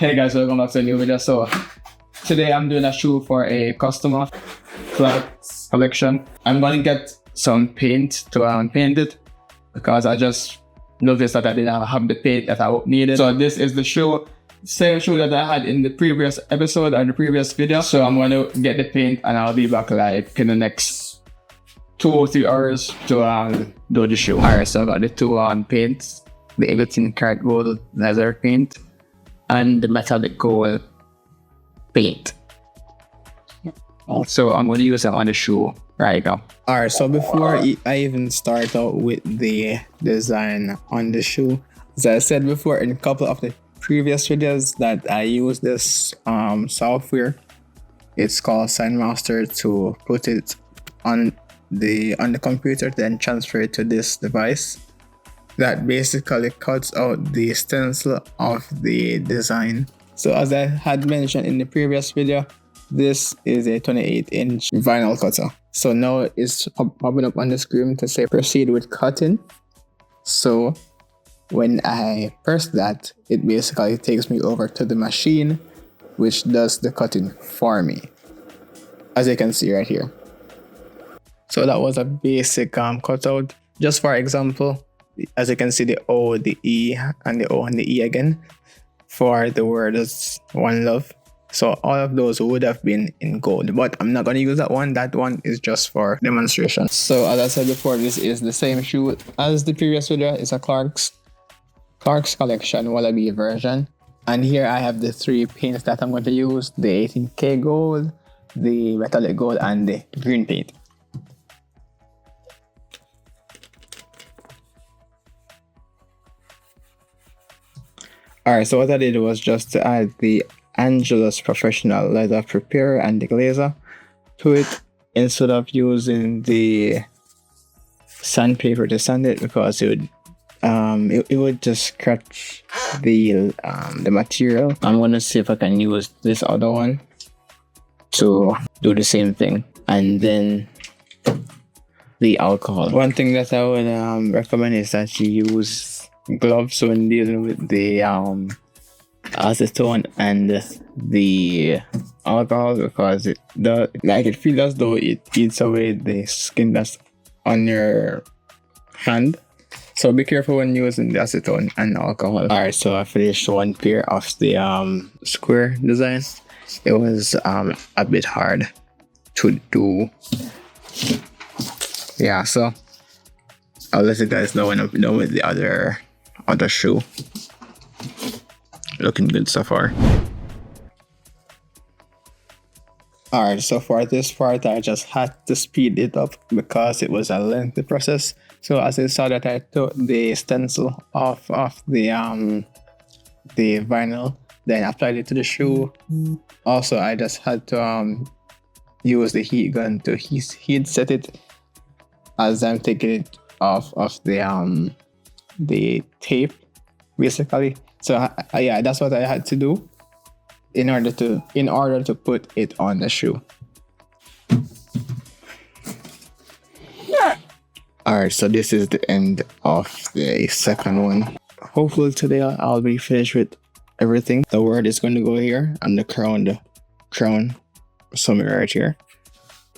Hey guys, welcome back to a new video. So today I'm doing a shoe for a customer collection. I'm gonna get some paint to paint it because I just noticed that I didn't have the paint that I needed. So this is the shoe, same shoe that I had in the previous episode and the previous video. So I'm gonna get the paint and I'll be back like in the next 2 or 3 hours to do the shoe. Alright, so I got the two paints, the 18 karat gold leather paint and the metallic gold paint. So I'm going to use it on the shoe right now. Alright, so before I even start out with the design on the shoe, as I said before in a couple of the previous videos that I use this software. It's called SignMaster to put it on the computer, then transfer it to this device. That basically cuts out the stencil of the design. So as I had mentioned in the previous video, this is a 28-inch vinyl cutter. So now it's popping up on the screen to say proceed with cutting. So when I press that, it basically takes me over to the machine, which does the cutting for me, as you can see right here. So that was a basic cutout. Just for example, as you can see, the O, the E, and the O and the E again for the word is One Love. So all of those would have been in gold, but I'm not going to use that one. That one is just for demonstration. So as I said before, this is the same shoe as the previous video. It's a Clark's Collection Wallabee version. And here I have the 3 paints that I'm going to use: the 18K gold, the metallic gold, and the green paint. Alright, so what I did was just to add the Angelus Professional Leather Preparer and the glazer to it instead of using the sandpaper to sand it, because it would just scratch the material. I'm gonna see if I can use this other one to do the same thing, and then the alcohol. One thing that I would recommend is that you use gloves when dealing with the acetone and the alcohol, because it feels as though it eats away the skin that's on your hand. So be careful when using the acetone and alcohol. Alright, so I finished one pair of the square design. It was a bit hard to do. Yeah, so I'll let you guys know when I'm done with the other shoe. Looking good so far. Alright, so for this part I just had to speed it up because it was a lengthy process. So as you saw that I took the stencil off of the vinyl, then applied it to the shoe. Also I just had to use the heat gun to heat set it as I'm taking it off of the tape basically. So yeah, that's what I had to do in order to put it on the shoe. Alright, so this is the end of the second one. Hopefully today I'll be finished with everything. The word is going to go here, and the crown somewhere right here,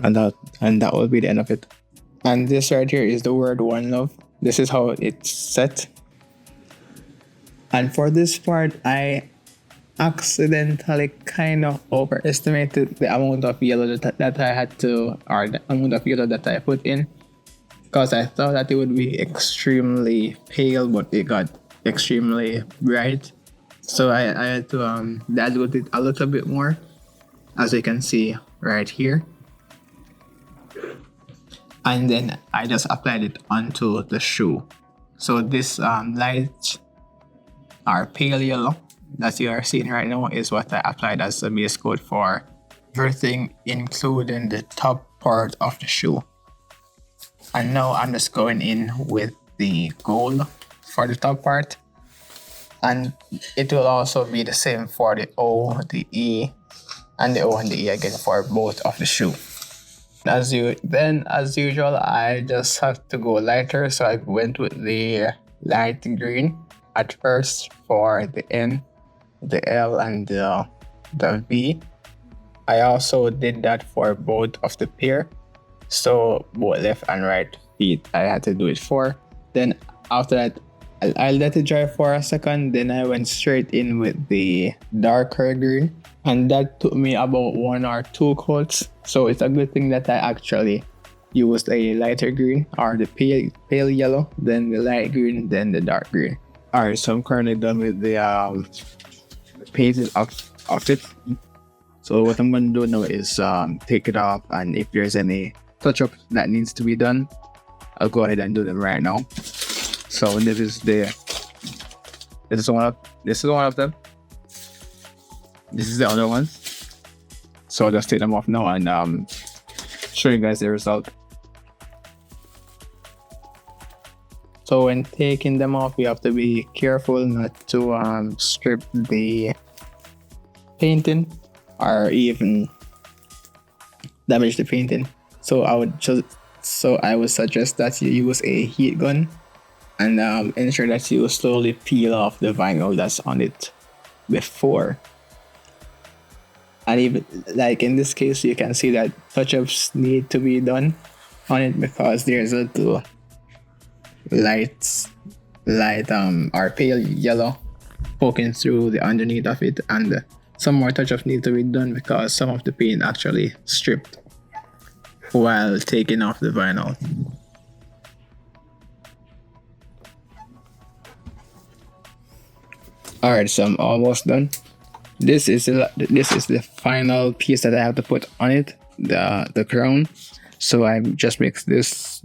and that will be the end of it. And this right here is the word One Love. This is how it's set. And for this part, I accidentally kind of overestimated the amount of yellow that I had to, or the amount of yellow that I put in, because I thought that it would be extremely pale, but it got extremely bright. So I had to dilute it a little bit more, as you can see right here. And then I just applied it onto the shoe. So this light or pale yellow that you are seeing right now is what I applied as the base coat for everything, including the top part of the shoe. And now I'm just going in with the gold for the top part, and it will also be the same for the O, the E, and the O and the E again for both of the shoe. As usual, I just have to go lighter, so I went with the light green at first for the end, the L and the V. I also did that for both of the pair. So both left and right feet I had to do it for. Then after that, I let it dry for a second. Then I went straight in with the darker green. And that took me about 1 or 2 coats. So it's a good thing that I actually used a lighter green, or the pale yellow, then the light green, then the dark green. Alright, so I'm currently done with the painting of it. So what I'm going to do now is take it off, and if there's any touch-up that needs to be done, I'll go ahead and do them right now. So this is one of them. This is the other one. So I'll just take them off now and show you guys the result. So when taking them off, you have to be careful not to strip the painting or even damage the painting. So I would suggest that you use a heat gun and ensure that you slowly peel off the vinyl that's on it before. And even like in this case, you can see that touch-ups need to be done on it because there's a little light or pale yellow poking through the underneath of it, and some more touch-ups need to be done because some of the paint actually stripped while taking off the vinyl. Alright, so I'm almost done. This is the final piece that I have to put on it, the crown. So I just mixed this.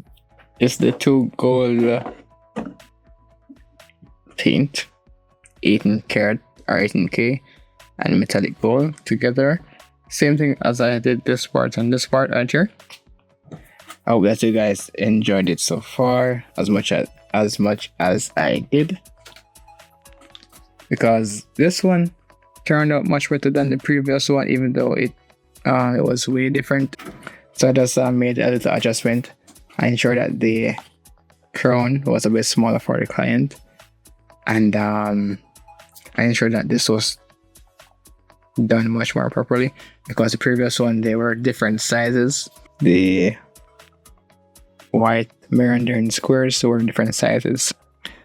It's the 2 gold paint, 18 karat or 18K, and metallic gold together. Same thing as I did this part and this part right here. I hope that you guys enjoyed it so far as much as I did, because this one turned out much better than the previous one, even though it was way different. So I just made a little adjustment. I ensured that the crown was a bit smaller for the client, and I ensured that this was done much more properly, because the previous one, they were different sizes. The white Mirandern squares were different sizes.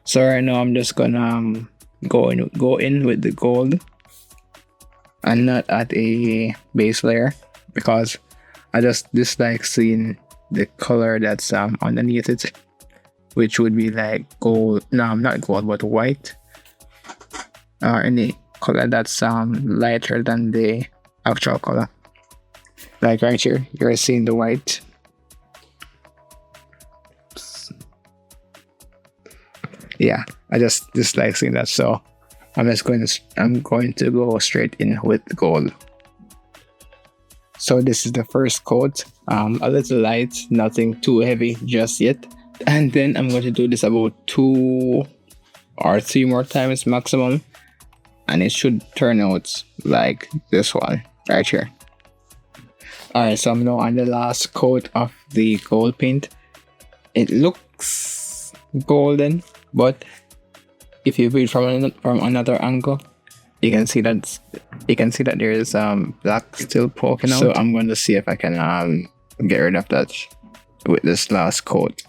So right now I'm just gonna go in with the gold and not at a base layer, because I just dislike seeing the color that's underneath it, which would be like gold. No, not gold, but white, or any color that's lighter than the actual color. Like right here, you're seeing the white. Yeah, I just dislike seeing that, so I'm going to go straight in with gold. So this is the first coat, a little light, nothing too heavy just yet. And then I'm going to do this about 2 or 3 more times maximum, and it should turn out like this one right here. Alright, so I'm now on the last coat of the gold paint. It looks golden, but if you view it from another angle, you can see that there is black still poking out. So I'm going to see if I can get rid of that with this last coat.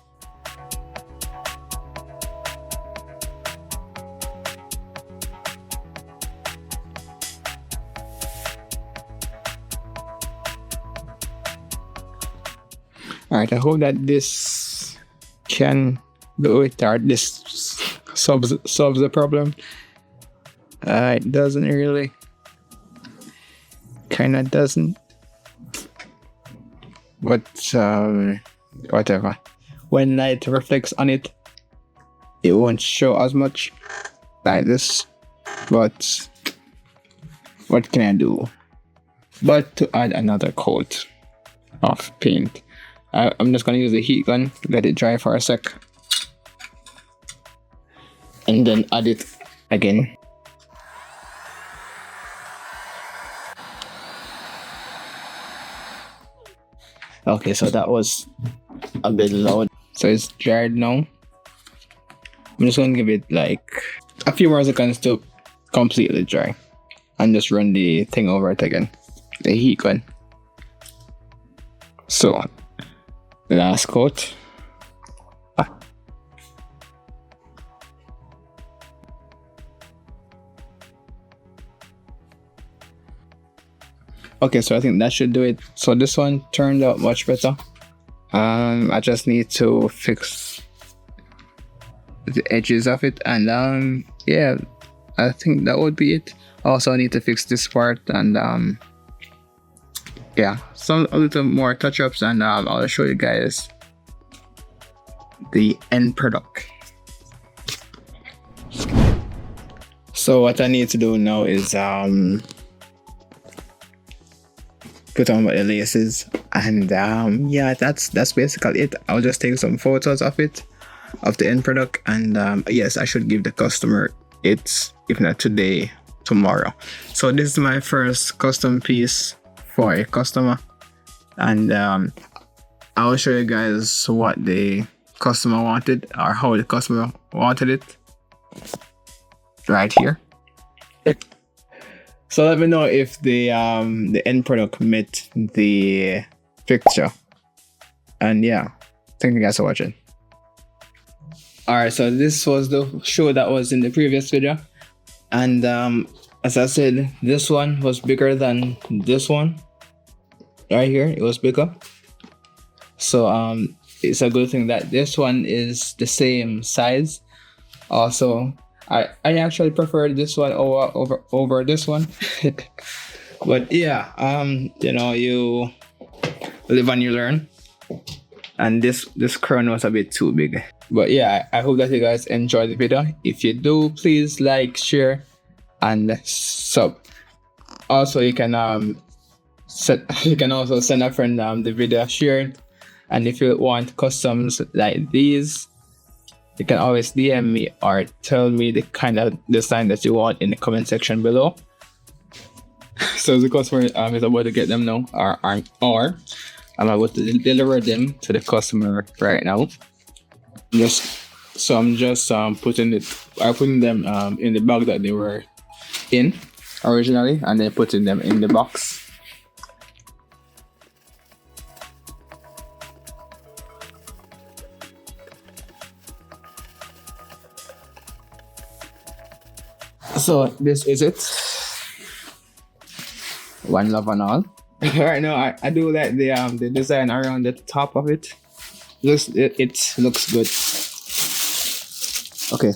Alright, I hope that this can do it, or this solves the problem. It doesn't really. Kinda doesn't. But whatever. When light reflects on it, it won't show as much like this. But what can I do but to add another coat of paint? I'm just gonna use the heat gun, let it dry for a sec, and then add it again. Okay, so that was a bit loud. So it's dried now. I'm just gonna give it like a few more seconds to completely dry. and just run the thing over it again, the heat gun. So last coat. Okay, so I think that should do it. So this one turned out much better. I just need to fix the edges of it, and yeah, I think that would be it. Also, I need to fix this part, and yeah, a little more touch-ups, and I'll show you guys the end product. So what I need to do now is put on my laces, and yeah, that's basically it. I'll just take some photos of it, of the end product, and yes, I should give the customer it, if not today, tomorrow. So this is my first custom piece for a customer, and I'll show you guys what the customer wanted, or how the customer wanted it, right here. So let me know if the end product met the picture. And yeah, thank you guys for watching. Alright, so this was the shoe that was in the previous video. And as I said, this one was bigger than this one. Right here, it was bigger. So it's a good thing that this one is the same size. Also, I actually prefer this one over this one. But yeah, you know, you live and you learn. And this crown was a bit too big. But yeah, I hope that you guys enjoyed the video. If you do, please like, share, and sub. Also, you can also send a friend the video shared. And if you want customs like these, you can always DM me or tell me the kind of design that you want in the comment section below. So the customer is about to get them now, or I'm about to deliver them to the customer right now. I'm just putting them in the bag that they were in originally, and then putting them in the box. So this is it. One love and all. Right now, I do like the design around the top of it. It looks good. Okay.